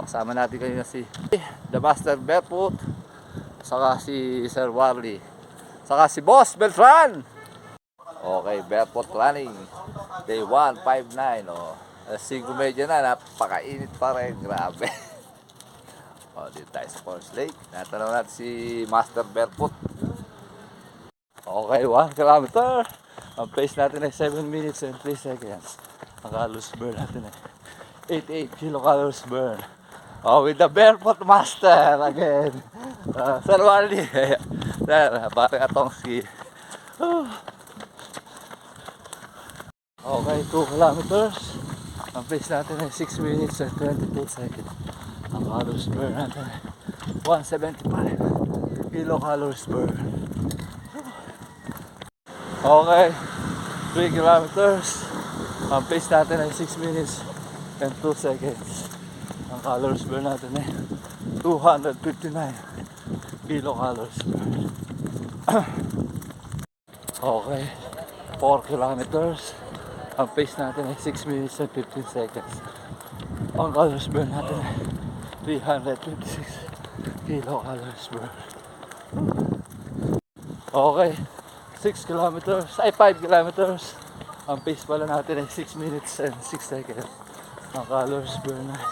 Kasama natin kanina si The Master Barefoot, saka si Sir Warley, saka si Boss Beltran. Okay, barefoot running. Day 1, 5-9. Oh. Alas 5:30 na, napakainit pa rin. Grabe. O, dito tayo sa Forest Lake. Natanong natin si Master Barefoot. Okay, 1 kilometer. Ang pace natin ay 7 minutes and 3 seconds. Ang calories burn natin ay 88 kilocalories burn. Oh, with the Barefoot Master again. Sir Warley. Sir, parang atong ski. Okay, 2 kilometers. Ang pace natin ay 6 minutes and 22 seconds. Ang calories burn natin ay 175 kilocalories burn. Okay, 3 kilometers. Ang pace natin ay 6 minutes and 2 seconds. Ang calories burn natin ay 259 kilocalories burn. Okay, 4 kilometers. Ang pace natin ay 6 minutes and 15 seconds. Ang calories burn natin ay 356 kilocalories burn. Okay, 6 kilometers, ay 5 kilometers. Ang pace pala natin ay 6 minutes and 6 seconds. Ang calories burn ay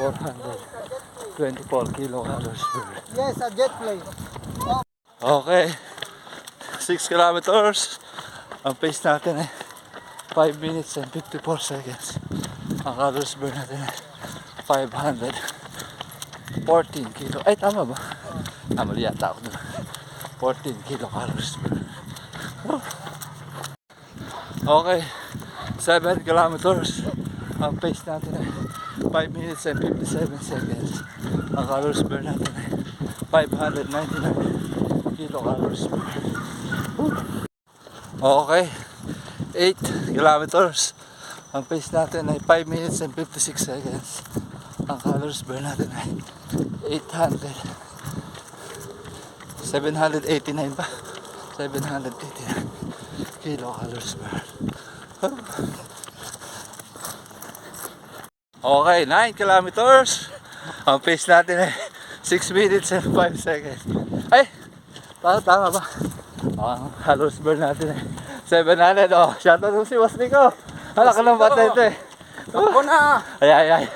424 kilocalories burn. Yes, a jet plane. Okay, 6 kilometers. Ang pace natin ay 5 minutes and 54 seconds. Ang calories burn natin ay 514 kilo. Ay, tama ba? Mali yata ako doon. 14 kilocalories burn. Okay, 7 kilometers. Ang pace natin ay 5 minutes and 57 seconds. Ang calories burn natin ay 599 kilocalories burn. Okay, 8 kilometers. Ang pace natin ay 5 minutes and 56 seconds. Ang calories burn natin ay 789 pa. 789 kilocalories burn. Okay, 9 kilometers. Ang pace natin ay 6 minutes and 5 seconds. Ay! Tama ba? Ang calories burn natin ay 700. Oh, shoutout mo si Boss Nico. Hala ka ng bata ito eh. Ako na! Ay.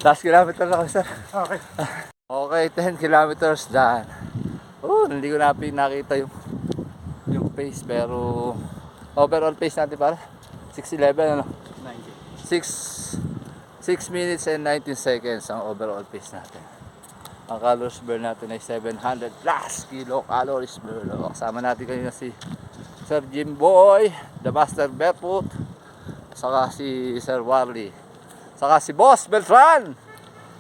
Last kilometer na ako, sir. Okay. Okay, 10 kilometers done. Hindi ko na nakita yung pace, pero overall pace natin para 6:11 ano? 6 minutes and 19 seconds ang overall pace natin. Ang calories burn natin ay 700 plus kilocalories burn. Kasama natin kanina si Sir Jimboy, The Master Barefoot, saka si Sir Warley, saka si Boss Beltran.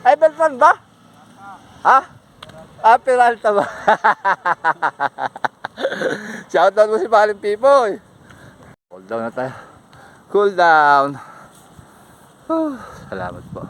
Ay, Beltran ba? Ha? Peralta ba? Shoutout mo si Paling Pipoy. Cool down na tayo. Cool down. Salamat po.